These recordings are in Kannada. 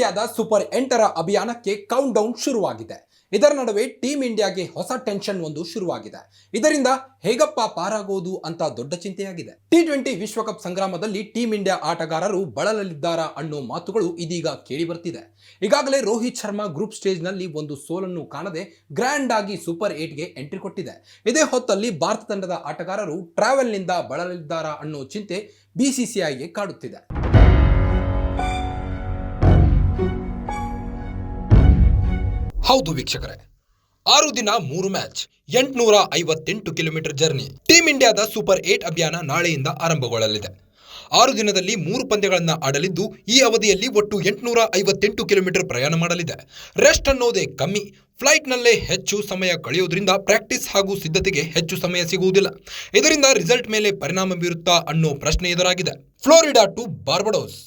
ಇಂಡಿಯಾದ ಸೂಪರ್ 8ರ ಅಭಿಯಾನಕ್ಕೆ ಕೌಂಟ್ ಡೌನ್ ಶುರುವಾಗಿದೆ. ಇದರ ನಡುವೆ ಟೀಮ್ ಇಂಡಿಯಾಗೆ ಹೊಸ ಟೆನ್ಷನ್ ಒಂದು ಶುರುವಾಗಿದೆ. ಇದರಿಂದ ಹೇಗಪ್ಪ ಪಾರಾಗೋದು ಅಂತ ದೊಡ್ಡ ಚಿಂತೆಯಾಗಿದೆ. T20 ವಿಶ್ವಕಪ್ ಸಂಗ್ರಾಮದಲ್ಲಿ ಟೀಮ್ ಇಂಡಿಯಾ ಆಟಗಾರರು ಬಳಲಲಿದ್ದಾರಾ ಅನ್ನೋ ಮಾತುಗಳು ಇದೀಗ ಕೇಳಿ ಬರ್ತಿದೆ. ಈಗಾಗಲೇ ರೋಹಿತ್ ಶರ್ಮಾ ಗ್ರೂಪ್ ಸ್ಟೇಜ್ ನಲ್ಲಿ ಒಂದು ಸೋಲನ್ನು ಕಾಣದೆ ಗ್ರ್ಯಾಂಡ್ ಆಗಿ ಸೂಪರ್ 8ಗೆ ಎಂಟ್ರಿ ಕೊಟ್ಟಿದೆ. ಇದೇ ಹೊತ್ತಲ್ಲಿ ಭಾರತ ತಂಡದ ಆಟಗಾರರು ಟ್ರಾವೆಲ್ ನಿಂದ ಬಳಲಲಿದ್ದಾರಾ ಅನ್ನೋ ಚಿಂತೆ BCCIಗೆ ಕಾಡುತ್ತಿದೆ. ಹೌದು ವೀಕ್ಷಕರೇ, 6 ದಿನ 3 ಮ್ಯಾಚ್ 858 ಕಿಲೋಮೀಟರ್ ಜರ್ನಿ. ಟೀಮ್ ಇಂಡಿಯಾದ ಸೂಪರ್ 8 ಅಭಿಯಾನ ನಾಳೆಯಿಂದ ಆರಂಭಗೊಳ್ಳಲಿದೆ. 6 ದಿನದಲ್ಲಿ 3 ಪಂದ್ಯಗಳನ್ನು ಆಡಲಿದ್ದು ಈ ಅವಧಿಯಲ್ಲಿ ಒಟ್ಟು 858 ಕಿಲೋಮೀಟರ್ ಪ್ರಯಾಣ ಮಾಡಲಿದೆ. ರೆಸ್ಟ್ ಅನ್ನೋದೇ ಕಮ್ಮಿ. ಫ್ಲೈಟ್ನಲ್ಲೇ ಹೆಚ್ಚು ಸಮಯ ಕಳೆಯೋದ್ರಿಂದ ಪ್ರಾಕ್ಟೀಸ್ ಹಾಗೂ ಸಿದ್ಧತೆಗೆ ಹೆಚ್ಚು ಸಮಯ ಸಿಗುವುದಿಲ್ಲ. ಇದರಿಂದ ರಿಸಲ್ಟ್ ಮೇಲೆ ಪರಿಣಾಮ ಬೀರುತ್ತಾ ಅನ್ನೋ ಪ್ರಶ್ನೆ ಎದುರಾಗಿದೆ. Florida to Barbados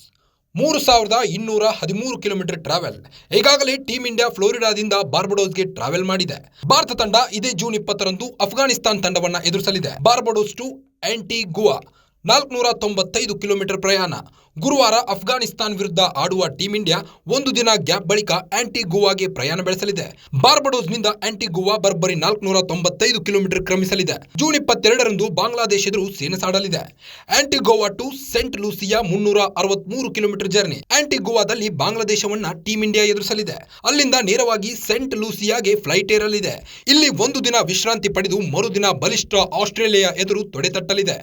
3213 kilometre travel. ಈಗಾಗಲೇ ಟೀಮ್ ಇಂಡಿಯಾ ಫ್ಲೋರಿಡಾದಿಂದ ಬಾರ್ಬಡೋಸ್ಗೆ ಟ್ರಾವೆಲ್ ಮಾಡಿದೆ. ಭಾರತ ತಂಡ ಇದೇ ಜೂನ್ 20ರಂದು ಅಫ್ಘಾನಿಸ್ತಾನ್ ತಂಡವನ್ನು ಎದುರಿಸಲಿದೆ. ಬಾರ್ಬಡೋಸ್ ಟು ಆಂಟಿಗುವಾ 495 ಕಿಲೋಮೀಟರ್ ಪ್ರಯಾಣ. ಗುರುವಾರ ಅಫ್ಘಾನಿಸ್ತಾನ್ ವಿರುದ್ಧ ಆಡುವ ಟೀಮ್ ಇಂಡಿಯಾ 1 ದಿನ ಗ್ಯಾಪ್ ಬಳಿಕ ಆಂಟಿಗುವಾಗೆ ಪ್ರಯಾಣ ಬೆಳೆಸಲಿದೆ. ಬಾರ್ಬಡೋಸ್ನಿಂದ ಆಂಟಿಗುವಾ ಬರೋಬ್ಬರಿ 495 ಕಿಲೋಮೀಟರ್ ಕ್ರಮಿಸಲಿದೆ. ಜೂನ್ 22ರಂದು ಬಾಂಗ್ಲಾದೇಶ ಎದುರು ಸೆಣಸಾಡಲಿದೆ. Antigua to Saint Lucia 363 kilometre journey. ಆಂಟಿಗುವಾದಲ್ಲಿ ಬಾಂಗ್ಲಾದೇಶವನ್ನ ಟೀಮ್ ಇಂಡಿಯಾ ಎದುರಿಸಲಿದೆ. ಅಲ್ಲಿಂದ ನೇರವಾಗಿ ಸೆಂಟ್ ಲೂಸಿಯಾಗೆ ಫ್ಲೈಟ್ ಏರಲಿದೆ. ಇಲ್ಲಿ 1 ದಿನ ವಿಶ್ರಾಂತಿ ಪಡೆದು ಮರುದಿನ ಬಲಿಷ್ಠ ಆಸ್ಟ್ರೇಲಿಯಾ ಎದುರು ತೊಡೆತಟ್ಟಲಿದೆ.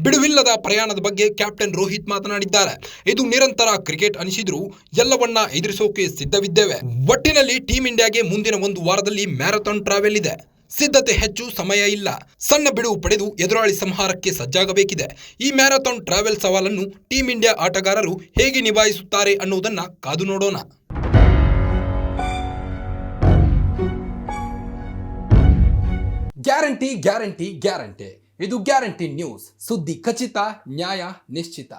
ಬಿಡುವಿಲ್ಲದ ಪ್ರಯಾಣದ ಬಗ್ಗೆ ಕ್ಯಾಪ್ಟನ್ ರೋಹಿತ್ ಮಾತನಾಡಿದ್ದಾರೆ. ಇದು ನಿರಂತರ ಕ್ರಿಕೆಟ್ ಅನಿಸಿದ್ರು ಎಲ್ಲವನ್ನ ಎದುರಿಸೋಕೆ ಸಿದ್ಧವಿದ್ದೇವೆ. ಒಟ್ಟಿನಲ್ಲಿ ಟೀಮ್ ಇಂಡಿಯಾಗೆ ಮುಂದಿನ 1 ವಾರದಲ್ಲಿ ಮ್ಯಾರಥಾನ್ ಟ್ರಾವೆಲ್ ಇದೆ. ಸಿದ್ಧತೆ ಹೆಚ್ಚು ಸಮಯ ಇಲ್ಲ. ಸಣ್ಣ ಬಿಡುವು ಪಡೆದು ಎದುರಾಳಿ ಸಂಹಾರಕ್ಕೆ ಸಜ್ಜಾಗಬೇಕಿದೆ. ಈ ಮ್ಯಾರಥಾನ್ ಟ್ರಾವೆಲ್ ಸವಾಲನ್ನು ಟೀಮ್ ಇಂಡಿಯಾ ಆಟಗಾರರು ಹೇಗೆ ನಿಭಾಯಿಸುತ್ತಾರೆ ಅನ್ನೋದನ್ನ ಕಾದು ನೋಡೋಣ. Guarantee guarantee guarantee. ಇದು ಗ್ಯಾರಂಟಿ ನ್ಯೂಸ್. ಸುದ್ದಿ ಖಚಿತ, ನ್ಯಾಯ ನಿಶ್ಚಿತ.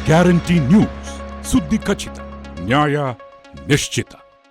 ಗ್ಯಾರಂಟಿ ನ್ಯೂಸ್, ಸುದ್ದಿ ಖಚಿತ, ನ್ಯಾಯ ನಿಶ್ಚಿತ.